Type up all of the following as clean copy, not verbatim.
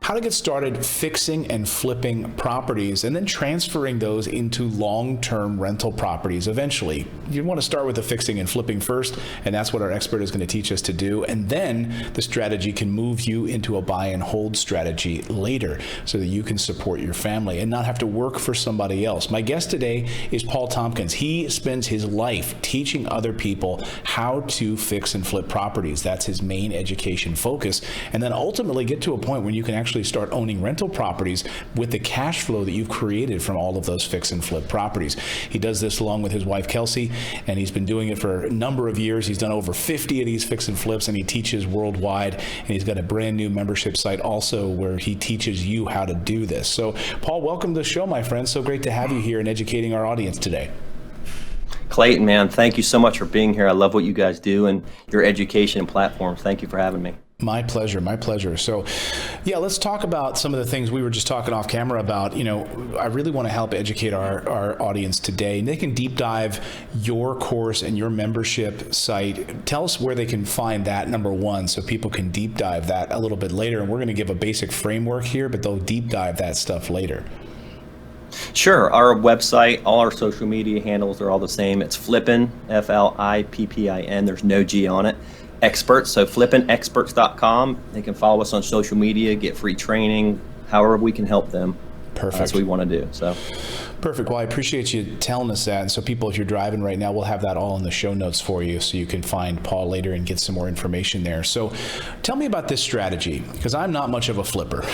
how to get started fixing and flipping properties and then transferring those into long-term rental properties eventually. You want to start with the fixing and flipping first, and that's what our expert is going to teach us to do. And then the strategy can move you into a buy and hold strategy later so that you can support your family and not have to work for somebody else. My guest today is Paul Tompkins. He spends his life teaching other people how to fix and flip properties. That's his main education focus. And then ultimately get to a point where you can actually start owning rental properties with the cash flow that you've created from all of those fix and flip properties. He does this along with his wife, Kelsey, and he's been doing it for a number of years. He's done over 50 of these fix and flips, and he teaches worldwide. And he's got a brand new membership site also where he teaches you how to do this. So, Paul, welcome to the show, my friend. So great to have you here and educating our audience today. Clayton, man, thank you so much for being here. I love what you guys do and your education platforms. Thank you for having me. My pleasure. My pleasure. So, yeah, let's talk about some of the things we were just talking off camera about. You know, I really want to help educate our audience today. And they can deep dive your course and your membership site. Tell us where they can find that, number one, so people can deep dive that a little bit later. And we're going to give a basic framework here, but they'll deep dive that stuff later. Sure. Our website, all our social media handles are all the same. It's Flippin, Flippin. There's no G on it. Experts, so flippinexperts.com. They can follow us on social media, get free training, however we can help them. Perfect. That's what we want to do. So. Perfect. Well, I appreciate you telling us that. And so people, if you're driving right now, we'll have that all in the show notes for you so you can find Paul later and get some more information there. So tell me about this strategy, because I'm not much of a flipper.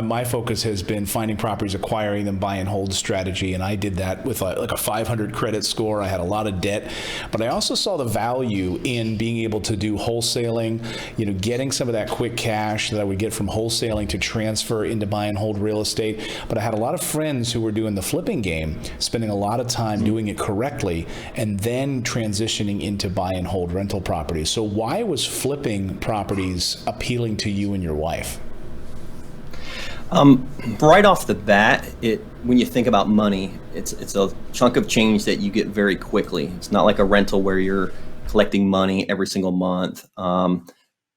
My focus has been finding properties, acquiring them, buy and hold strategy. And I did that with like a 500 credit score. I had a lot of debt, but I also saw the value in being able to do wholesaling, getting some of that quick cash that I would get from wholesaling to transfer into buy and hold real estate. But I had a lot of friends who were doing the flipping game, spending a lot of time doing it correctly, and then transitioning into buy and hold rental properties. So why was flipping properties appealing to you and your wife? Right off the bat, when you think about money, it's a chunk of change that you get very quickly. It's not like a rental where you're collecting money every single month.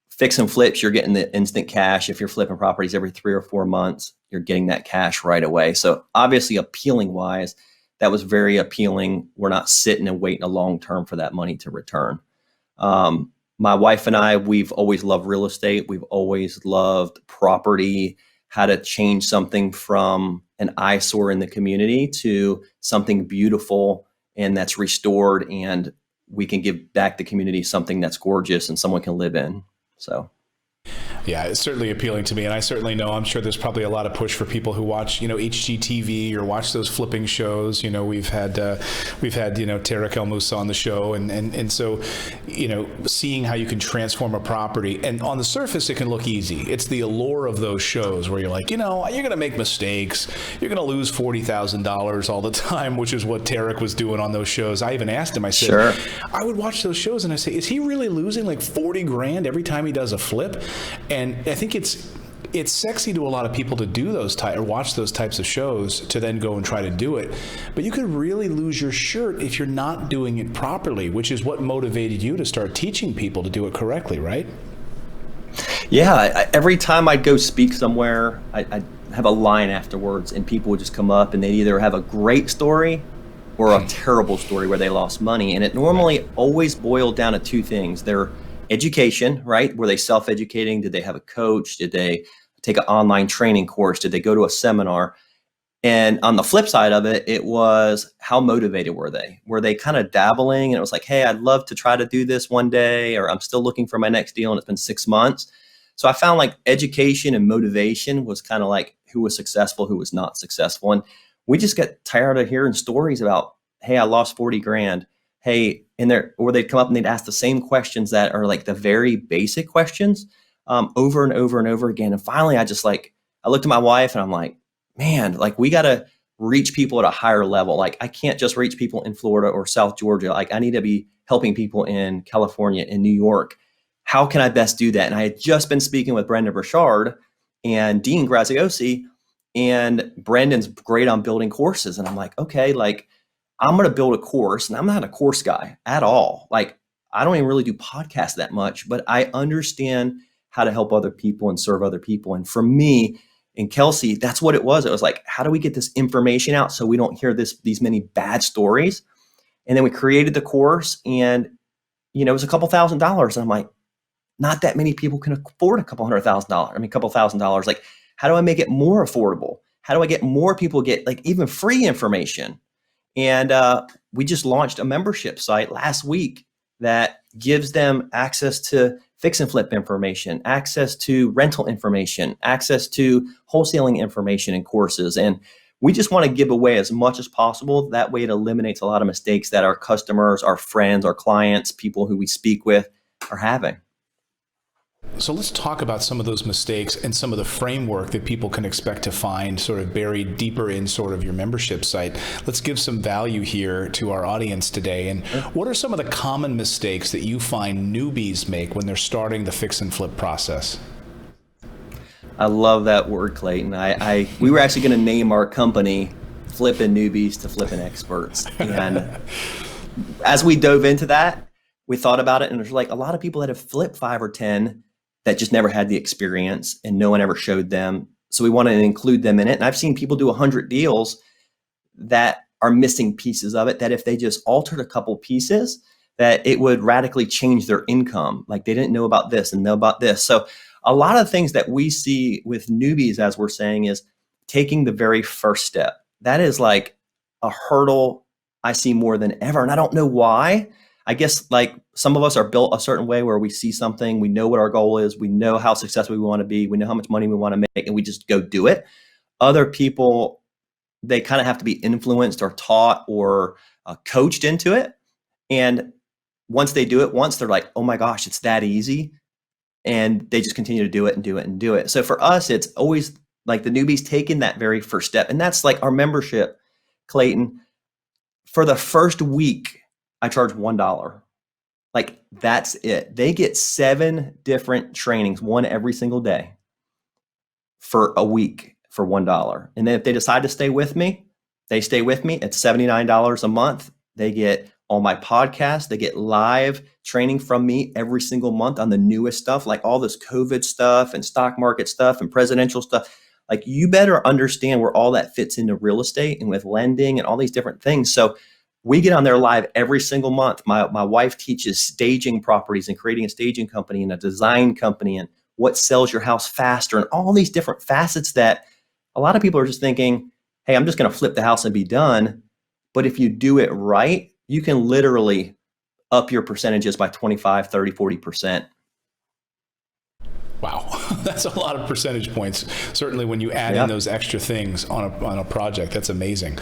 Fix and flips, you're getting the instant cash. If you're flipping properties every 3 or 4 months, you're getting that cash right away. So obviously, appealing wise, that was very appealing. We're not sitting and waiting a long term for that money to return. My wife and I, we've always loved real estate. We've always loved property, how to change something from an eyesore in the community to something beautiful and that's restored, and we can give back the community something that's gorgeous and someone can live in. So. Yeah, it's certainly appealing to me, and I certainly know, I'm sure there's probably a lot of push for people who watch, HGTV or watch those flipping shows. We've had Tarek El Moussa on the show, and so, seeing how you can transform a property, and on the surface it can look easy. It's the allure of those shows where you're like, you're going to make mistakes, you're going to lose $40,000 all the time, which is what Tarek was doing on those shows. I even asked him, I said, sure. I would watch those shows and I say, is he really losing like 40 grand every time he does a flip? And I think it's sexy to a lot of people to do or watch those types of shows to then go and try to do it. But you could really lose your shirt if you're not doing it properly, which is what motivated you to start teaching people to do it correctly, right? Yeah, every time I'd go speak somewhere, I'd have a line afterwards, and people would just come up and they'd either have a great story or a terrible story where they lost money. And it normally always boiled down to two things. Their education, right? Were they self-educating? Did they have a coach? Did they take an online training course? Did they go to a seminar? And on the flip side of it, it was how motivated were they? Were they kind of dabbling? And it was like, hey, I'd love to try to do this one day, or I'm still looking for my next deal and it's been 6 months. So I found like education and motivation was kind of like who was successful, who was not successful. And we just get tired of hearing stories about, hey, I lost 40 grand. Hey, or they'd come up and they'd ask the same questions that are like the very basic questions over and over and over again. And finally, I looked at my wife and I'm like, man, like we got to reach people at a higher level. Like I can't just reach people in Florida or South Georgia. Like I need to be helping people in California and New York. How can I best do that? And I had just been speaking with Brendan Burchard and Dean Graziosi, and Brendan's great on building courses. And I'm like, okay, like I'm going to build a course, and I'm not a course guy at all. Like I don't even really do podcasts that much, but I understand how to help other people and serve other people. And for me and Kelsey, that's what it was. It was like, how do we get this information out so we don't hear these many bad stories? And then we created the course, and it was a couple $1,000s. And I'm like, not that many people can afford a couple $100,000. I mean, a couple $1,000. Like, how do I make it more affordable? How do I get more people get like even free information? And we just launched a membership site last week that gives them access to fix and flip information, access to rental information, access to wholesaling information and courses. And we just want to give away as much as possible. That way it eliminates a lot of mistakes that our customers, our friends, our clients, people who we speak with are having. So let's talk about some of those mistakes and some of the framework that people can expect to find sort of buried deeper in sort of your membership site. Let's give some value here to our audience today. And what are some of the common mistakes that you find newbies make when they're starting the fix and flip process? I love that word, Clayton. We were actually going to name our company Flippin' Newbies to Flippin' Experts. And as we dove into that, we thought about it, and there's like a lot of people that have flipped 5 or 10 that just never had the experience and no one ever showed them. So we wanted to include them in it. And I've seen people do 100 deals that are missing pieces of it, that if they just altered a couple pieces, that it would radically change their income. Like they didn't know about this and know about this. So a lot of things that we see with newbies, as we're saying, is taking the very first step. That is like a hurdle I see more than ever. And I don't know why. I guess like some of us are built a certain way where we see something, we know what our goal is, we know how successful we want to be, we know how much money we want to make, and we just go do it. Other people, they kind of have to be influenced or taught or coached into it. And once they do it once, they're like, oh my gosh, it's that easy. And they just continue to do it and do it and do it. So for us, it's always like the newbies taking that very first step. And that's like our membership, Clayton. For the first week, I charge $1. Like that's it. They get 7 different trainings, one every single day for a week for $1. And then if they decide to stay with me, they stay with me. It's $79 a month. They get all my podcasts. They get live training from me every single month on the newest stuff, like all this COVID stuff and stock market stuff and presidential stuff. Like you better understand where all that fits into real estate and with lending and all these different things. So we get on there live every single month. My wife teaches staging properties and creating a staging company and a design company and what sells your house faster and all these different facets that a lot of people are just thinking, hey, I'm just going to flip the house and be done. But if you do it right, you can literally up your percentages by 25, 30, 40%. Wow, that's a lot of percentage points. Certainly when you add in those extra things on a project, that's amazing.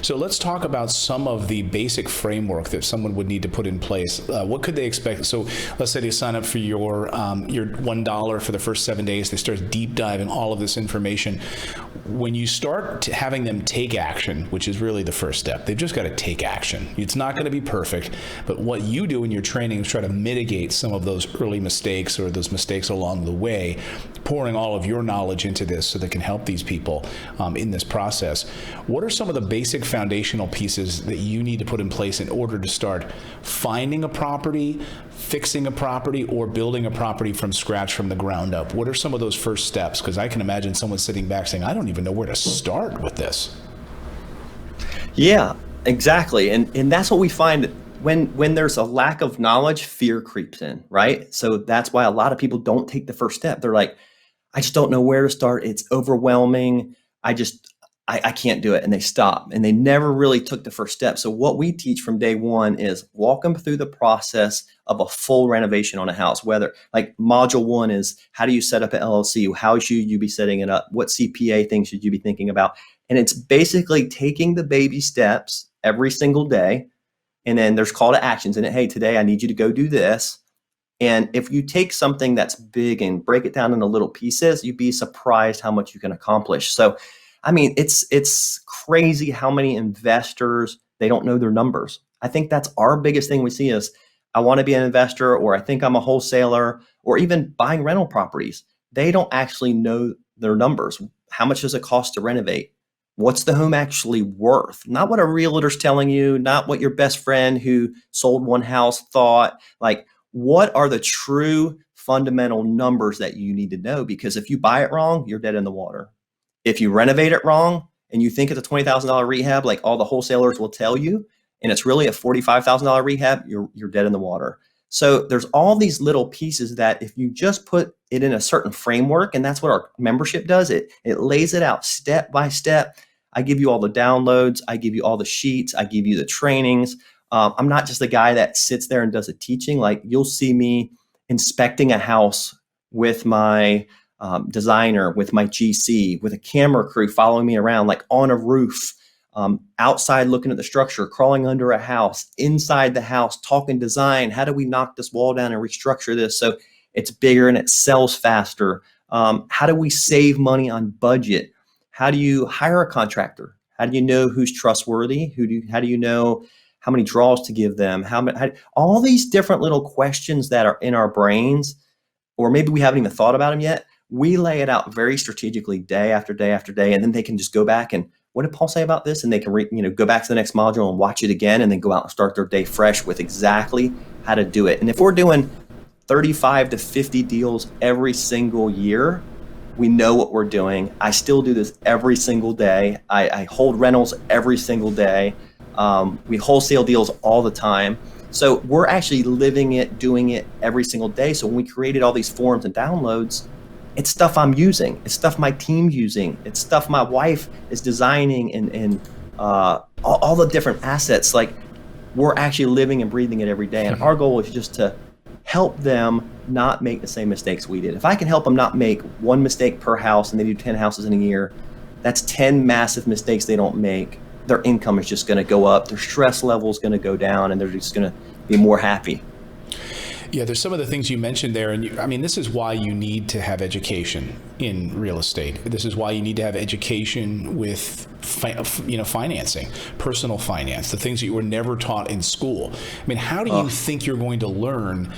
So let's talk about some of the basic framework that someone would need to put in place. What could they expect? So let's say they sign up for your $1 for the first 7 days. They start deep diving all of this information. When you start having them take action, which is really the first step, they've just got to take action. It's not going to be perfect, but what you do in your training is try to mitigate some of those early mistakes or those mistakes along the way, pouring all of your knowledge into this so that can help these people in this process. What are some of the basic foundational pieces that you need to put in place in order to start finding a property, fixing a property, or building a property from scratch from the ground up? What are some of those first steps? Because I can imagine someone sitting back saying, I don't even know where to start with this. Yeah, exactly. And that's what we find. When there's a lack of knowledge, fear creeps in, right? So that's why a lot of people don't take the first step. They're like, I just don't know where to start. It's overwhelming. I can't do it. And they stop and they never really took the first step. So what we teach from day one is walk them through the process of a full renovation on a house, whether like module 1 is how do you set up an LLC? How should you be setting it up? What CPA things should you be thinking about? And it's basically taking the baby steps every single day. And then there's call to actions in it. Hey, today I need you to go do this. And if you take something that's big and break it down into little pieces, you'd be surprised how much you can accomplish. So, I mean, it's crazy how many investors, they don't know their numbers. I think that's our biggest thing we see is I want to be an investor, or I think I'm a wholesaler, or even buying rental properties. They don't actually know their numbers. How much does it cost to renovate? What's the home actually worth? Not what a realtor's telling you, not what your best friend who sold one house thought. Like, what are the true fundamental numbers that you need to know, because if you buy it wrong, you're dead in the water. If you renovate it wrong and you think it's a $20,000 rehab, like all the wholesalers will tell you, and it's really a $45,000 rehab, you're dead in the water. So there's all these little pieces that if you just put it in a certain framework, and that's what our membership does, it lays it out step by step. I give you all the downloads, I give you all the sheets, I give you the trainings. I'm not just the guy that sits there and does the teaching. Like, you'll see me inspecting a house with my designer, with my GC, with a camera crew following me around, like on a roof, outside looking at the structure, crawling under a house, inside the house, talking design. How do we knock this wall down and restructure this so it's bigger and it sells faster? How do we save money on budget? How do you hire a contractor? How do you know who's trustworthy? How do you know how many draws to give them? All these different little questions that are in our brains, or maybe we haven't even thought about them yet. We lay it out very strategically day after day after day, and then they can just go back and, what did Paul say about this? And they can go back to the next module and watch it again, and then go out and start their day fresh with exactly how to do it. And if we're doing 35 to 50 deals every single year, we know what we're doing. I still do this every single day. I hold rentals every single day. We wholesale deals all the time. So we're actually living it, doing it every single day. So when we created all these forms and downloads, it's stuff I'm using. It's stuff my team's using. It's stuff my wife is designing, and all the different assets. Like, we're actually living and breathing it every day. And our goal is just to help them not make the same mistakes we did. If I can help them not make one mistake per house, and they do 10 houses in a year, that's 10 massive mistakes they don't make. Their income is just going to go up. Their stress level is going to go down, and they're just going to be more happy. Yeah, there's some of the things you mentioned there, and this is why you need to have education in real estate. This is why you need to have education with financing, personal finance, the things that you were never taught in school. How do you think you're going to learn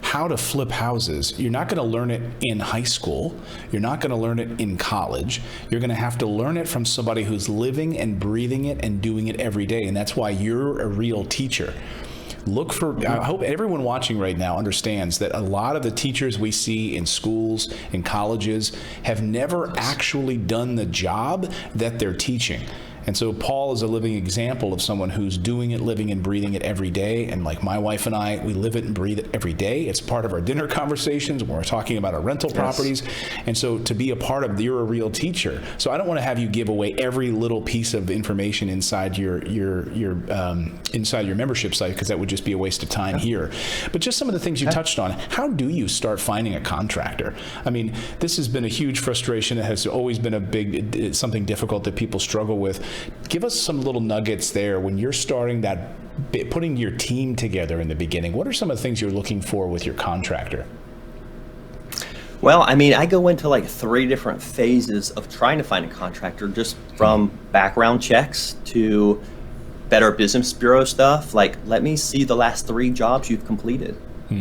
how to flip houses? You're not going to learn it in high school. You're not going to learn it in college. You're going to have to learn it from somebody who's living and breathing it and doing it every day, and that's why you're a real teacher. I hope everyone watching right now understands that a lot of the teachers we see in schools and colleges have never actually done the job that they're teaching. And so Paul is a living example of someone who's doing it, living and breathing it every day. And like my wife and I, we live it and breathe it every day. It's part of our dinner conversations when we're talking about our rental properties. And so to be a part of, you're a real teacher. So I don't want to have you give away every little piece of information inside your membership site, because that would just be a waste of time here. But just some of the things you touched on. How do you start finding a contractor? This has been a huge frustration. It has always been something difficult that people struggle with. Give us some little nuggets there when you're starting putting your team together in the beginning. What are some of the things you're looking for with your contractor? Well, I go into like 3 different phases of trying to find a contractor, just from background checks to Better Business Bureau stuff. Like, let me see the last 3 jobs you've completed.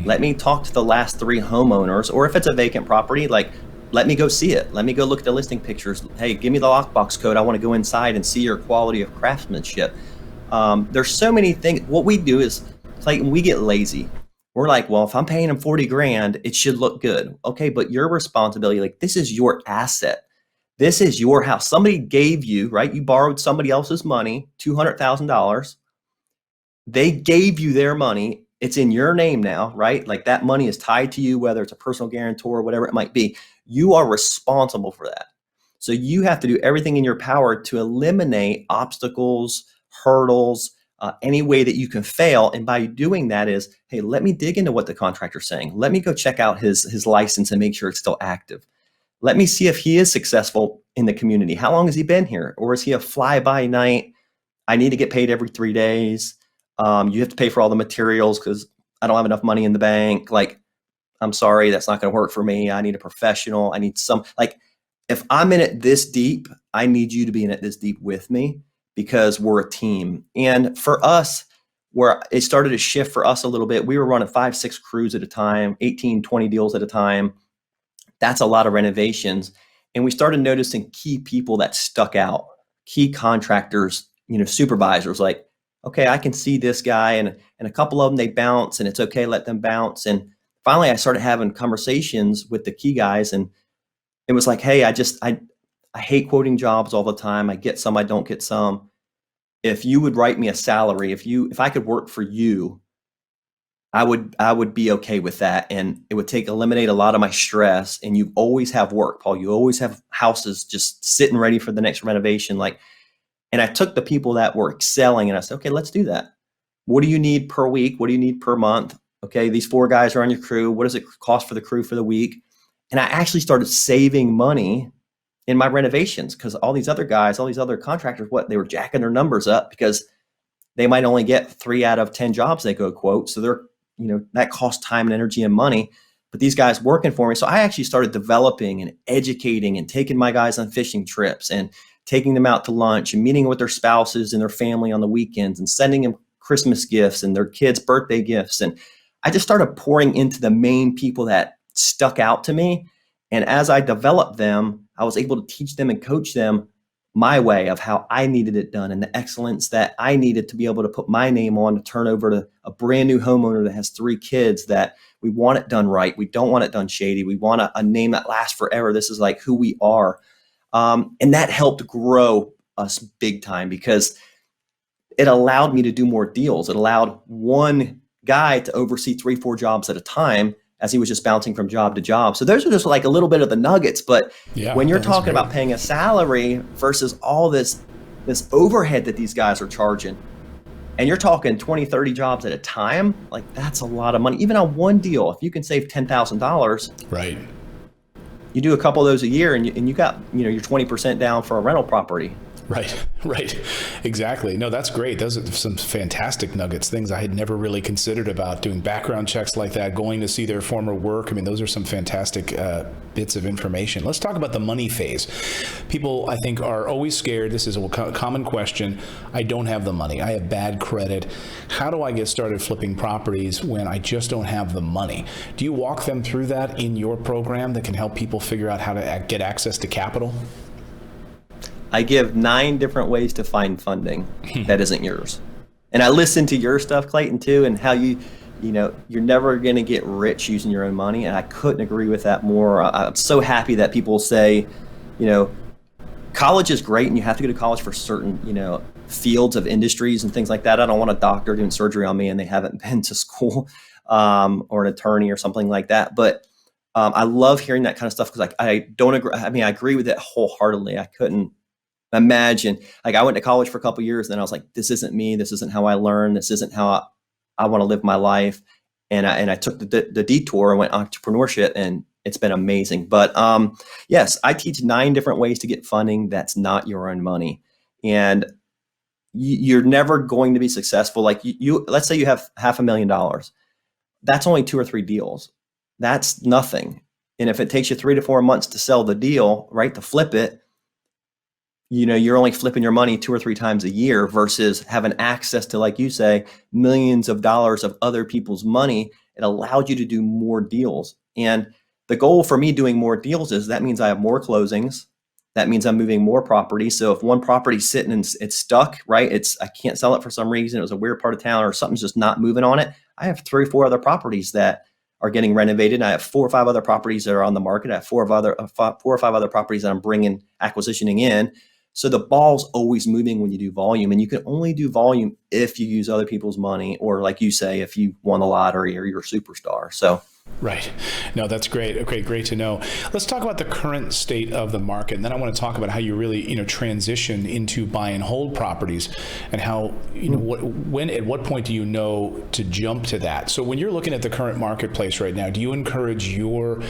Let me talk to the last 3 homeowners, or if it's a vacant property, like, let me go see it. Let me go look at the listing pictures. Hey, give me the lockbox code. I want to go inside and see your quality of craftsmanship. There's so many things. What we do is, Clayton, we get lazy. We're like, well, if I'm paying them $40,000, it should look good. Okay, but your responsibility, like, this is your asset. This is your house. Somebody gave you, right? You borrowed somebody else's money, $200,000. They gave you their money. It's in your name now, right? Like, that money is tied to you, whether it's a personal guarantor or whatever it might be. You are responsible for that. So you have to do everything in your power to eliminate obstacles, hurdles, any way that you can fail. And by doing that is, hey, let me dig into what the contractor's saying. Let me go check out his license and make sure it's still active. Let me see if he is successful in the community. How long has he been here? Or is he a fly-by-night? I need to get paid every 3 days. You have to pay for all the materials because I don't have enough money in the bank. Like, I'm sorry, that's not going to work for me. I need a professional. I need if I'm in it this deep, I need you to be in it this deep with me, because we're a team. And for us, where it started to shift for us a little bit, we were running 5, 6 crews at a time, 18, 20 deals at a time. That's a lot of renovations. And we started noticing key people that stuck out, key contractors, supervisors, like, okay, I can see this guy, and a couple of them, they bounce, and it's okay, let them bounce. And finally I started having conversations with the key guys, and it was like, hey, I hate quoting jobs all the time. I get some, I don't get some. If you would write me a salary, if I could work for you, I would be okay with that, and it would eliminate a lot of my stress. And you always have work, Paul. You always have houses just sitting ready for the next renovation. And I took the people that were excelling, and I said, okay, let's do that. What do you need per week? What do you need per month? Okay, these 4 guys are on your crew. What does it cost for the crew for the week? And I actually started saving money in my renovations, because all these other guys, all these other contractors, they were jacking their numbers up because they might only get 3 out of 10 jobs they go quote. So that costs time and energy and money, but these guys working for me. So I actually started developing and educating and taking my guys on fishing trips and taking them out to lunch and meeting with their spouses and their family on the weekends and sending them Christmas gifts and their kids' birthday gifts. And I just started pouring into the main people that stuck out to me. And as I developed them, I was able to teach them and coach them my way of how I needed it done and the excellence that I needed to be able to put my name on to turn over to a brand new homeowner that has 3 kids, that we want it done right. We don't want it done shady. We want a name that lasts forever. This is like who we are. And that helped grow us big time, because it allowed me to do more deals. It allowed one guy to oversee 3, 4 jobs at a time, as he was just bouncing from job to job. So those are just like a little bit of the nuggets. But when you're talking about paying a salary versus all this overhead that these guys are charging, and you're talking 20, 30 jobs at a time, like that's a lot of money. Even on one deal, if you can save $10,000, right, you do a couple of those a year, and you got your 20% down for a rental property. Right. Exactly. No, that's great. Those are some fantastic nuggets, things I had never really considered about, doing background checks like that, going to see their former work. I mean, those are some fantastic bits of information. Let's talk about the money phase. People, I think, are always scared. This is a common question. I don't have the money. I have bad credit. How do I get started flipping properties when I just don't have the money? Do you walk them through that in your program that can help people figure out how to get access to capital? I give 9 different ways to find funding that isn't yours. And I listen to your stuff, Clayton, too, and how you're never going to get rich using your own money. And I couldn't agree with that more. I'm so happy that people say, college is great and you have to go to college for certain, fields of industries and things like that. I don't want a doctor doing surgery on me and they haven't been to school, or an attorney or something like that. But I love hearing that kind of stuff, because I don't agree. I mean, I agree with it wholeheartedly. I couldn't imagine, I went to college for a couple of years, and then I was like, this isn't me. This isn't how I learn. This isn't how I want to live my life. And I took the detour and went entrepreneurship, and it's been amazing. But yes, I teach 9 different ways to get funding that's not your own money. And you're never going to be successful. Like let's say you have $500,000. That's only 2 or 3 deals. That's nothing. And if it takes you 3 to 4 months to sell the deal, right, to flip it, you're only flipping your money 2 or 3 times a year, versus having access to, like you say, millions of dollars of other people's money. It allowed you to do more deals. And the goal for me doing more deals is that means I have more closings. That means I'm moving more properties. So if one property's sitting and it's stuck, right? I can't sell it for some reason. It was a weird part of town, or something's just not moving on it. I have 3 or 4 other properties that are getting renovated. I have 4 or 5 other properties that are on the market. I have 4 or 5 other properties that I'm acquisitioning in. So the ball's always moving when you do volume, and you can only do volume if you use other people's money, or like you say, if you won the lottery or you're a superstar. So Right. No, that's great. Okay, great to know. Let's talk about the current state of the market, and then I want to talk about how you really, transition into buy and hold properties, and how, at what point do you know to jump to that? So when you're looking at the current marketplace right now, do you encourage your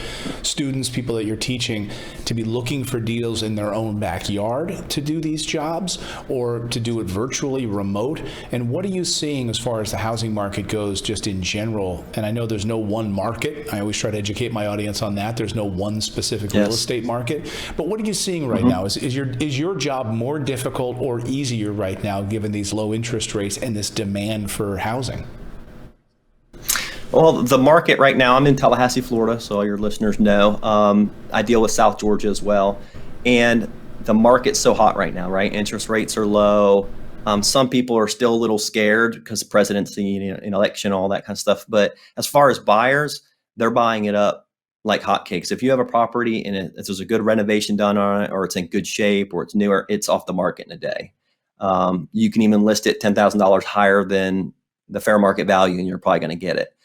students, people that you're teaching, to be looking for deals in their own backyard to do these jobs, or to do it virtually, remote? And what are you seeing as far as the housing market goes, just in general? And I know there's no one market. I always try to educate my audience on that. There's no one specific real estate market. But what are you seeing right now? Is your job more difficult or easier right now, given these low interest rates and this demand for housing? Well, the market right now, I'm in Tallahassee, Florida, so all your listeners know. I deal with South Georgia as well. And the market's so hot right now, right? Interest rates are low. Some people are still a little scared because of presidency and election, all that kind of stuff. But as far as buyers, they're buying it up like hotcakes. If you have a property and if there's a good renovation done on it, or it's in good shape, or it's newer, it's off the market in a day. You can even list it $10,000 higher than the fair market value, and you're probably going to get it.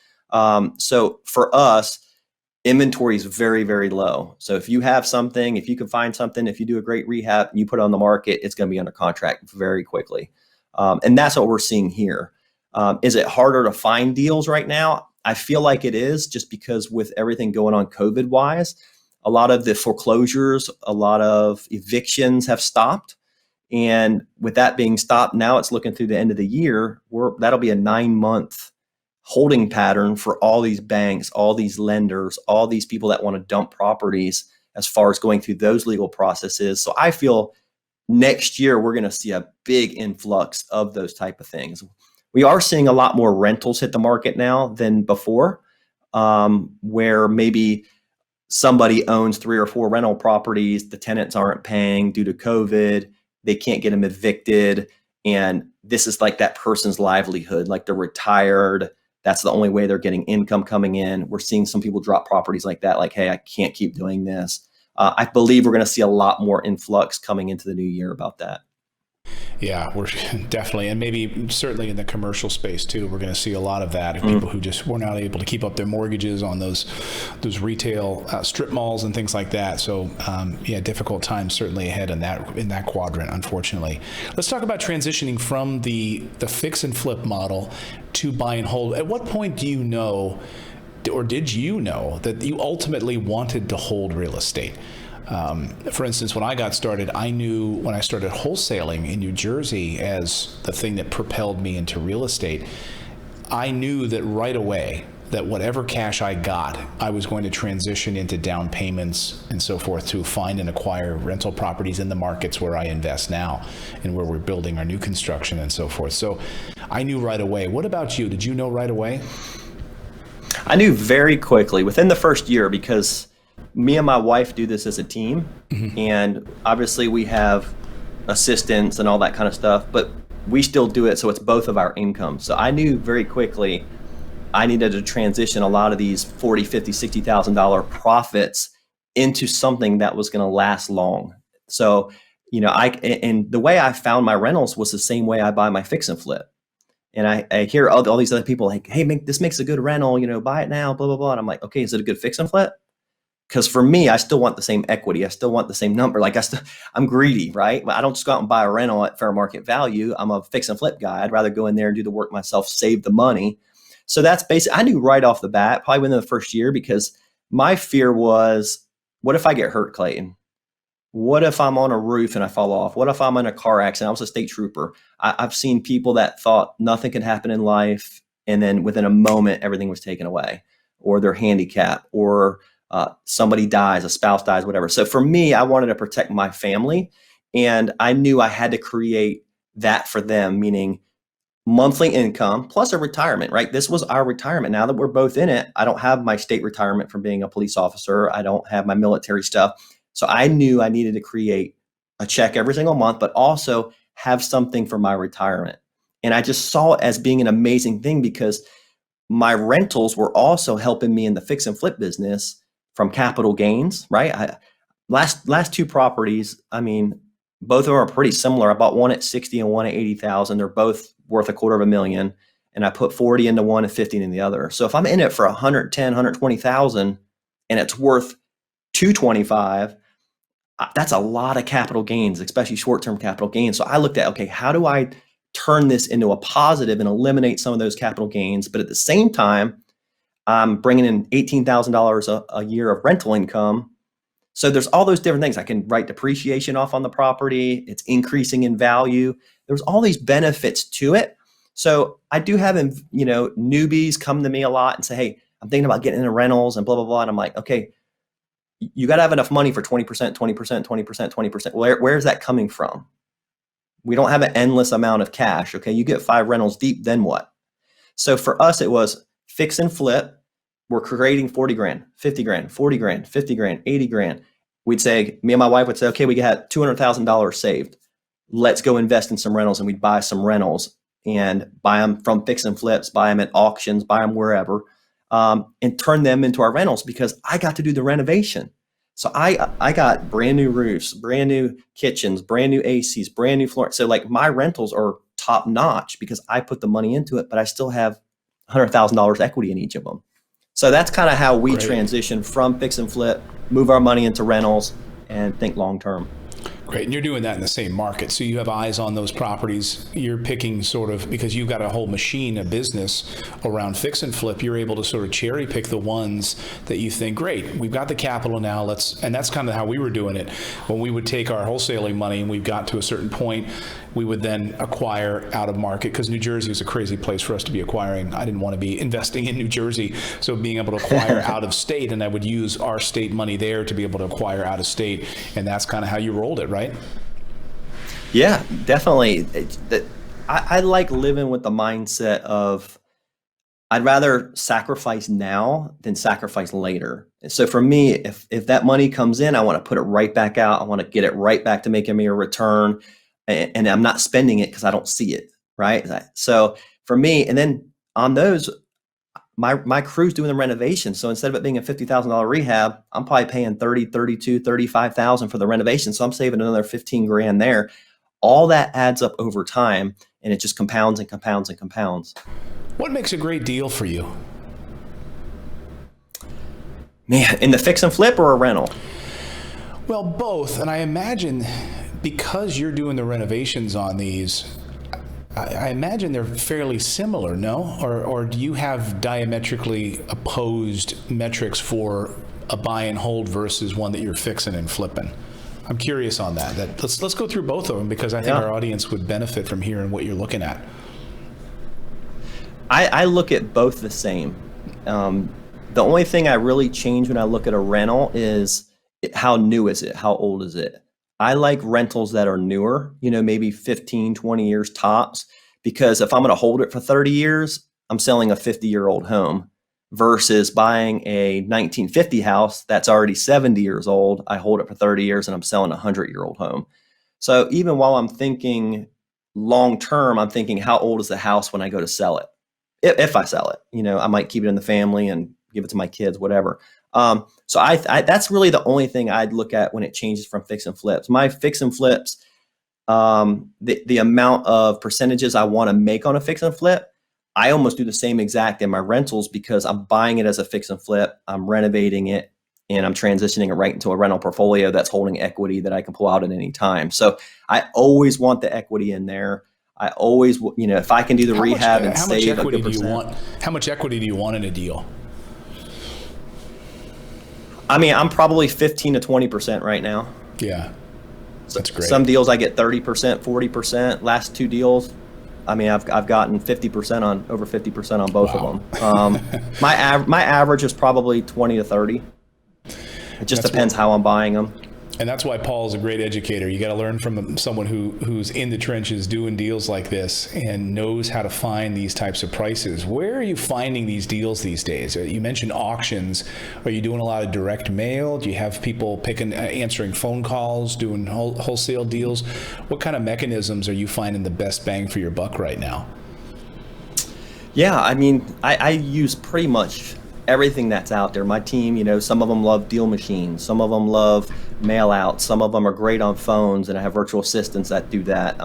So for us, inventory is very, very low. So if you have something, if you can find something, if you do a great rehab and you put it on the market, it's going to be under contract very quickly. And that's what we're seeing here. Is it harder to find deals right now? I feel like it is, just because with everything going on COVID wise, a lot of the foreclosures, a lot of evictions have stopped. And with that being stopped, now it's looking through the end of the year, that'll be a 9-month holding pattern for all these banks, all these lenders, all these people that want to dump properties, as far as going through those legal processes. So I feel next year we're going to see a big influx of those type of things. We are seeing a lot more rentals hit the market now than before, where maybe somebody owns 3 or 4 rental properties, the tenants aren't paying due to COVID, they can't get them evicted, and this is like that person's livelihood, like they're retired, that's the only way they're getting income coming in. We're seeing some people drop properties like that, like, hey, I can't keep doing this. I believe we're going to see a lot more influx coming into the new year about that. Yeah, we're definitely, and maybe certainly in the commercial space too, we're going to see a lot of that. People who just were not able to keep up their mortgages on those retail strip malls and things like that. So yeah, difficult times certainly ahead in that quadrant, unfortunately. Let's talk about transitioning from the fix and flip model to buy and hold. At what point do you know, or did you know, that you ultimately wanted to hold real estate? For instance, when I got started, I knew when I started wholesaling in New Jersey as the thing that propelled me into real estate, I knew that right away that whatever cash I got, I was going to transition into down payments and so forth to find and acquire rental properties in the markets where I invest now and where we're building our new construction and so forth. So I knew right away. What about you? Did you know right away? I knew very quickly within the first year, because me and my wife do this as a team, and obviously we have assistants and all that kind of stuff, but we still do it, so it's both of our income. So I knew very quickly I needed to transition a lot of these $40,000, $50,000, $60,000 profits into something that was going to last long. So, and the way I found my rentals was the same way I buy my fix and flip. And I hear all these other people like, hey, this makes a good rental, buy it now, blah, blah, blah. And I'm like, okay, is it a good fix and flip? Because for me, I still want the same equity. I still want the same number. Like I'm greedy, right? I don't just go out and buy a rental at fair market value. I'm a fix and flip guy. I'd rather go in there and do the work myself, save the money. So that's basically, I knew right off the bat, probably within the first year, because my fear was, what if I get hurt, Clayton? What if I'm on a roof and I fall off? What if I'm in a car accident? I was a state trooper. I've seen people that thought nothing could happen in life, and then within a moment, everything was taken away, or they're handicapped, or somebody dies, a spouse dies, whatever. So for me, I wanted to protect my family, and I knew I had to create that for them, meaning monthly income plus a retirement, right? This was our retirement. Now that we're both in it, I don't have my state retirement from being a police officer. I don't have my military stuff. So I knew I needed to create a check every single month, but also have something for my retirement. And I just saw it as being an amazing thing, because my rentals were also helping me in the fix and flip business from capital gains, right? Last 2 properties, both of them are pretty similar. I bought one at 60 and one at 80,000. They're both worth $250,000. And I put 40 into one and 50 in the other. So if I'm in it for 110, 120,000 and it's worth 225, that's a lot of capital gains, especially short-term capital gains. So I looked at, okay, how do I turn this into a positive and eliminate some of those capital gains? But at the same time, I'm bringing in $18,000 a year of rental income. So there's all those different things. I can write depreciation off on the property. It's increasing in value. There's all these benefits to it. So I do have, newbies come to me a lot and say, hey, I'm thinking about getting into rentals and blah, blah, blah. And I'm like, okay, you got to have enough money for 20%, 20%, 20%, 20%. Where's that coming from? We don't have an endless amount of cash. Okay. You get 5 rentals deep, then what? So for us, it was fix and flip. We're creating 40 grand, 50 grand, 40 grand, 50 grand, 80 grand. Me and my wife would say, okay, we got $200,000 saved. Let's go invest in some rentals. And we'd buy some rentals and buy them from fix and flips, buy them at auctions, buy them wherever. and turn them into our rentals because I got to do the renovation. So I got brand new roofs, brand new kitchens, brand new ACs, brand new floor. So like my rentals are top notch because I put the money into it, but I still have $100,000 equity in each of them. So that's kind of how we transition from fix and flip, move our money into rentals, and think long term. Great. And you're doing that in the same market. So you have eyes on those properties. You're picking sort of, because you've got a whole machine, a business around fix and flip, you're able to sort of cherry pick the ones that you think, great, we've got the capital now, and that's kind of how we were doing it. When we would take our wholesaling money and we got to a certain point, we would then acquire out of market, because New Jersey is a crazy place for us to be acquiring. I didn't want to be investing in New Jersey, so being able to acquire out of state, and I would use our state money there to be able to acquire out of state, and that's kind of how you rolled it, right? Yeah, definitely. I like living with the mindset of I'd rather sacrifice now than sacrifice later. So for me, if that money comes in, I want to put it right back out. I want to get it right back to making me a return. And I'm not spending it because I don't see it, right? So for me, and then on those, my crew's doing the renovation. So instead of it being a $50,000 rehab, I'm probably paying 30, 32, 35,000 for the renovation. So I'm saving another 15 grand there. All that adds up over time, and it just compounds and compounds and compounds. What makes a great deal for you? Man, in the fix and flip or a rental? Well, both. And I imagine because you're doing the renovations on these, I imagine they're fairly similar, no? Or do you have diametrically opposed metrics for a buy and hold versus one that you're fixing and flipping? I'm curious on that. Let's go through both of them, because I think our audience would benefit from hearing what you're looking at. I look at both the same. The only thing I really change when I look at a rental is how new is it? How old is it? I like rentals that are newer, maybe 15, 20 years tops, because if I'm going to hold it for 30 years, I'm selling a 50-year-old home versus buying a 1950 house that's already 70 years old. I hold it for 30 years and I'm selling a 100-year-old home. So even while I'm thinking long term, I'm thinking how old is the house when I go to sell it? If I sell it, I might keep it in the family and give it to my kids, whatever. So I that's really the only thing I'd look at when it changes from fix and flips. My fix and flips, the amount of percentages I want to make on a fix and flip, I almost do the same exact in my rentals, because I'm buying it as a fix and flip, I'm renovating it, and I'm transitioning it right into a rental portfolio that's holding equity that I can pull out at any time. So I always want the equity in there. I always, if I can do the rehab and save a good percent. How much equity do you want in a deal? I mean, I'm probably 15 to 20% right now. Yeah, that's great. Some deals I get 30%, 40%. Last two deals, I mean, I've gotten over 50% on both of them. My average is probably 20 to 30. It just depends how I'm buying them. And that's why Paul's a great educator. You got to learn from someone who's in the trenches doing deals like this and knows how to find these types of prices. Where are you finding these deals these days? You mentioned auctions. Are you doing a lot of direct mail? Do you have people answering phone calls, doing wholesale deals? What kind of mechanisms are you finding the best bang for your buck right now? Yeah, I mean, I use pretty much everything that's out there. My team, some of them love deal machines, some of them love mail out, some of them are great on phones, and I have virtual assistants that do that.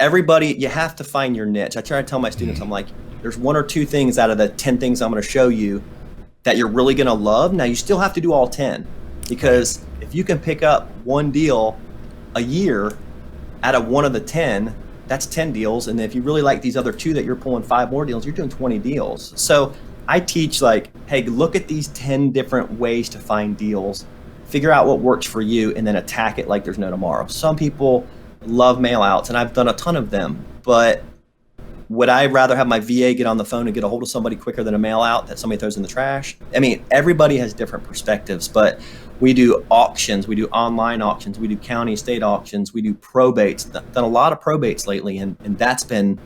Everybody, you have to find your niche. I try to tell my students, I'm like, there's one or two things out of the 10 things I'm going to show you that you're really going to love. Now you still have to do all 10, because if you can pick up one deal a year out of one of the 10, that's 10 deals. And if you really like these other two that you're pulling 5 more deals, you're doing 20 deals. So I teach hey, look at these 10 different ways to find deals, figure out what works for you, and then attack it like there's no tomorrow. Some people love mail outs, and I've done a ton of them, but would I rather have my VA get on the phone and get a hold of somebody quicker than a mail out that somebody throws in the trash? I mean, everybody has different perspectives, but we do auctions, we do online auctions, we do county, state auctions, we do probates. Done a lot of probates lately, and that's been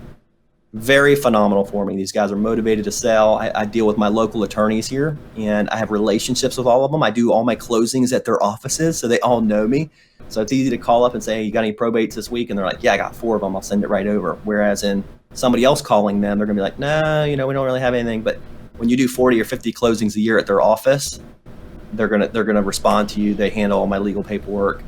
very phenomenal for me. These guys are motivated to sell. I deal with my local attorneys here, and I have relationships with all of them. I do all my closings at their offices, so they all know me. So it's easy to call up and say, hey, you got any probates this week? And they're like, yeah, I got 4 of them. I'll send it right over. Whereas in somebody else calling them, they're going to be like, no, we don't really have anything. But when you do 40 or 50 closings a year at their office, they're gonna respond to you. They handle all my legal paperwork.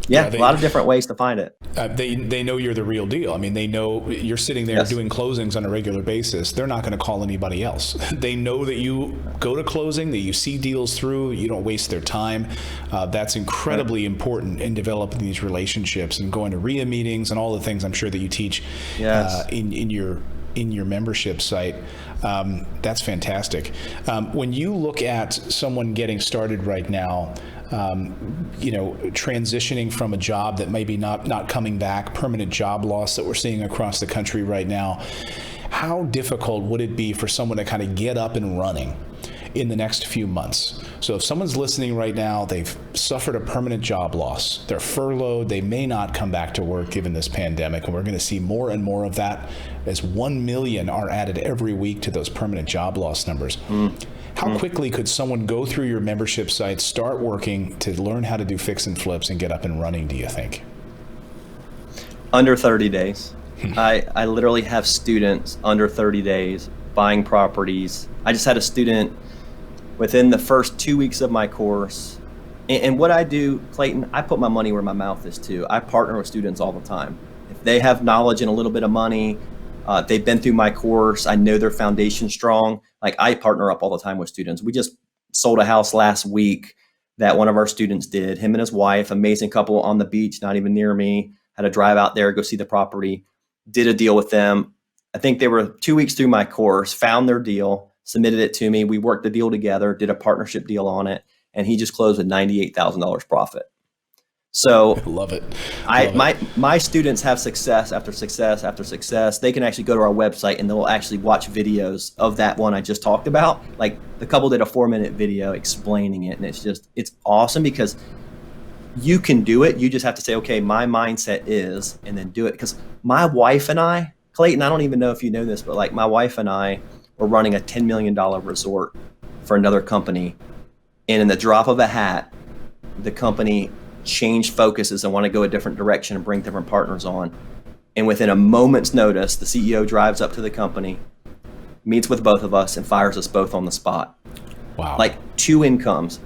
A lot of different ways to find it. They know you're the real deal. I mean, they know you're sitting there doing closings on a regular basis. They're not going to call anybody else. They know that you go to closing, that you see deals through, you don't waste their time. That's incredibly important in developing these relationships and going to RIA meetings and all the things I'm sure that you teach in your membership site. That's fantastic. When you look at someone getting started right now, transitioning from a job that maybe not coming back, permanent job loss that we're seeing across the country right now, how difficult would it be for someone to kind of get up and running in the next few months? So if someone's listening right now, they've suffered a permanent job loss, they're furloughed, they may not come back to work given this pandemic, and we're going to see more and more of that as 1 million are added every week to those permanent job loss numbers. How quickly could someone go through your membership site, start working to learn how to do fix and flips and get up and running, do you think? Under 30 days. I literally have students under 30 days buying properties. I just had a student within the first 2 weeks of my course. And what I do, Clayton, I put my money where my mouth is too. I partner with students all the time. If they have knowledge and a little bit of money, they've been through my course, I know their foundation strong. Like, I partner up all the time with students. We just sold a house last week that one of our students did. Him and his wife, amazing couple on the beach, not even near me. Had to drive out there, go see the property. Did a deal with them. I think they were 2 weeks through my course, found their deal, submitted it to me. We worked the deal together, did a partnership deal on it, and he just closed with $98,000 profit. So love it. My students have success after success after success. They can actually go to our website and they'll actually watch videos of that one I just talked about. Like, the couple did a 4-minute video explaining it, and it's awesome because you can do it. You just have to say, okay, my mindset is, and then do it. Because my wife and I, Clayton, I don't even know if you know this, but like, my wife and I were running a $10 million resort for another company. And in the drop of a hat, the company changed focuses and want to go a different direction and bring different partners on. And within a moment's notice, the CEO drives up to the company, meets with both of us, and fires us both on the spot. Wow. Like, 2 incomes,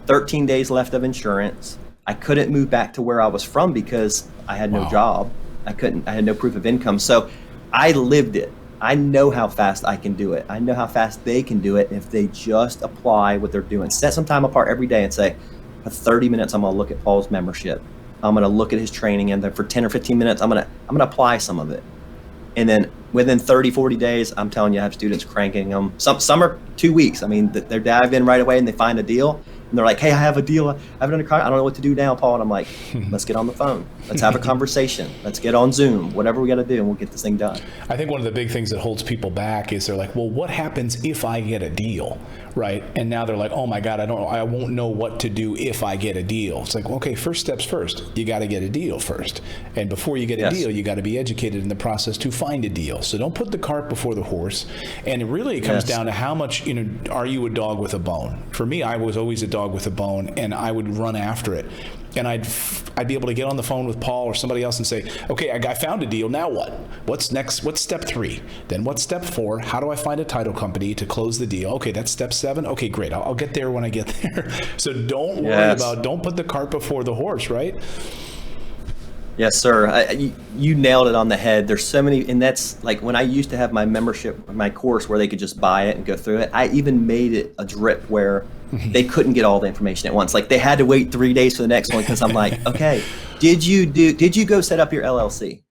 13 days left of insurance. I couldn't move back to where I was from because I had no job. I had no proof of income. So I lived it. I know how fast I can do it. I know how fast they can do it if they just apply what they're doing. Set some time apart every day and say, for 30 minutes, I'm going to look at Paul's membership. I'm going to look at his training, and then for 10 or 15 minutes, I'm going to apply some of it. And then within 30, 40 days, I'm telling you, I have students cranking them. Some are 2 weeks. I mean, they dive in right away and they find a deal. And they're like, hey, I have a deal. I have it under contract. I don't know what to do now, Paul. And I'm like, let's get on the phone. Let's have a conversation. Let's get on Zoom, whatever we got to do, and we'll get this thing done. I think one of the big things that holds people back is they're like, well, what happens if I get a deal, right? And now they're like, oh my God, I won't know what to do if I get a deal. It's like, okay, first steps first. You got to get a deal first. And before you get a deal, you got to be educated in the process to find a deal. So don't put the cart before the horse. And it comes down to how much, are you a dog with a bone? For me, I was always a dog with a bone, and I would run after it. And I'd be able to get on the phone with Paul or somebody else and say, okay, I found a deal. Now what? What's next? What's step 3? Then what's step 4? How do I find a title company to close the deal? Okay, that's step 7. Okay, great. I'll get there when I get there. So don't worry don't put the cart before the horse, right? Yes, sir. You nailed it on the head. There's so many, and that's like when I used to have my membership, my course where they could just buy it and go through it. I even made it a drip where they couldn't get all the information at once. Like, they had to wait 3 days for the next one because I'm like, okay, did you go set up your LLC?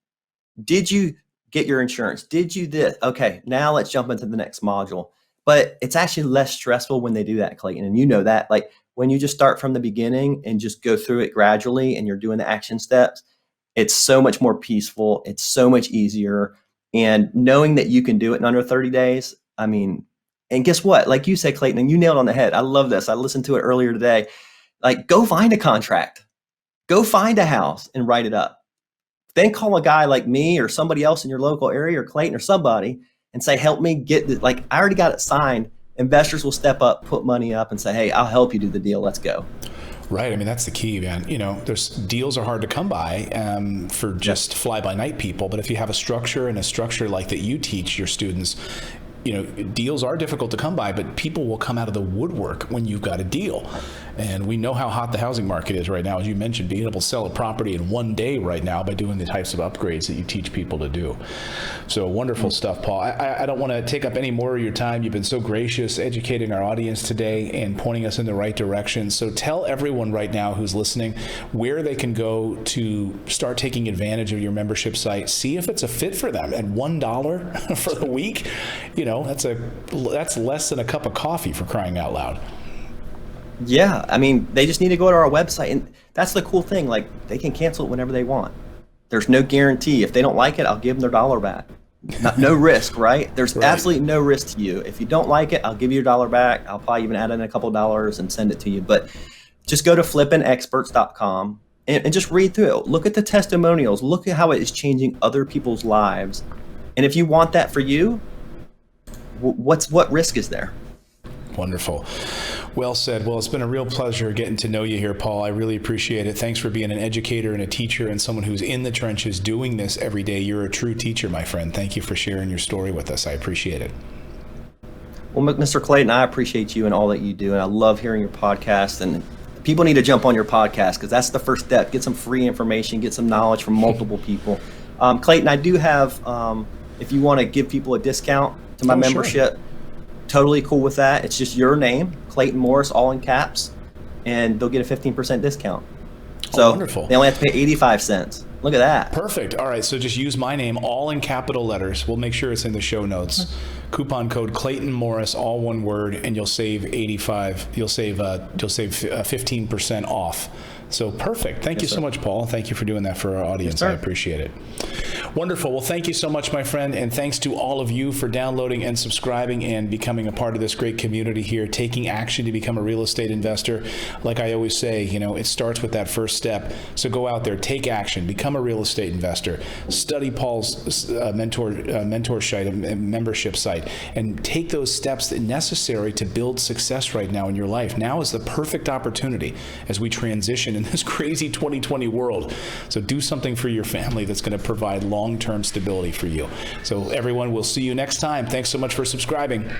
Did you get your insurance? Did you this? Okay, now let's jump into the next module. But it's actually less stressful when they do that, Clayton. And you know that, like, when you just start from the beginning and just go through it gradually and you're doing the action steps, it's so much more peaceful. It's so much easier. And knowing that you can do it in under 30 days, I mean, and guess what? Like you said, Clayton, and you nailed it on the head. I love this. I listened to it earlier today. Like, go find a contract. Go find a house and write it up. Then call a guy like me or somebody else in your local area or Clayton or somebody and say, help me get this. Like, I already got it signed. Investors will step up, put money up and say, hey, I'll help you do the deal. Let's go. Right. I mean, that's the key, man. There's deals are hard to come by for just fly-by-night people. But if you have a structure like that you teach your students, deals are difficult to come by, but people will come out of the woodwork when you've got a deal. And we know how hot the housing market is right now. As you mentioned, being able to sell a property in one day right now by doing the types of upgrades that you teach people to do. So wonderful stuff, Paul. I don't want to take up any more of your time. You've been so gracious educating our audience today and pointing us in the right direction. So tell everyone right now who's listening where they can go to start taking advantage of your membership site. See if it's a fit for them. At $1 for the week, that's less than a cup of coffee, for crying out loud. Yeah, I mean, they just need to go to our website, and that's the cool thing. Like, they can cancel it whenever they want. There's no guarantee. If they don't like it, I'll give them their dollar back. No risk, right? There's absolutely no risk to you. If you don't like it, I'll give you your dollar back. I'll probably even add in a couple of dollars and send it to you. But just go to flippinexperts.com and just read through it. Look at the testimonials. Look at how it is changing other people's lives. And if you want that for you, what risk is there? Wonderful. Well said. Well, it's been a real pleasure getting to know you here, Paul. I really appreciate it. Thanks for being an educator and a teacher and someone who's in the trenches doing this every day. You're a true teacher, my friend. Thank you for sharing your story with us. I appreciate it. Well, Mr. Clayton, I appreciate you and all that you do, and I love hearing your podcast. And people need to jump on your podcast because that's the first step. Get some free information, get some knowledge from multiple people. Clayton, I do have, if you want to give people a discount to my membership, sure. Totally cool with that. It's just your name, Clayton Morris, all in caps, and they'll get a 15% discount. So wonderful. They only have to pay 85 cents. Look at that. Perfect. All right. So just use my name, all in capital letters. We'll make sure it's in the show notes. Coupon code Clayton Morris, all one word, and you'll save 85. You'll save 15% off. So perfect. Thank you so much, Paul. Thank you for doing that for our audience. I appreciate it. Wonderful. Well, thank you so much, my friend. And thanks to all of you for downloading and subscribing and becoming a part of this great community here, taking action to become a real estate investor. Like I always say, it starts with that first step. So go out there, take action, become a real estate investor, study Paul's membership site, and take those steps necessary to build success right now in your life. Now is the perfect opportunity as we transition in this crazy 2020 world. So do something for your family that's going to provide long-term stability for you. So everyone, we'll see you next time. Thanks so much for subscribing.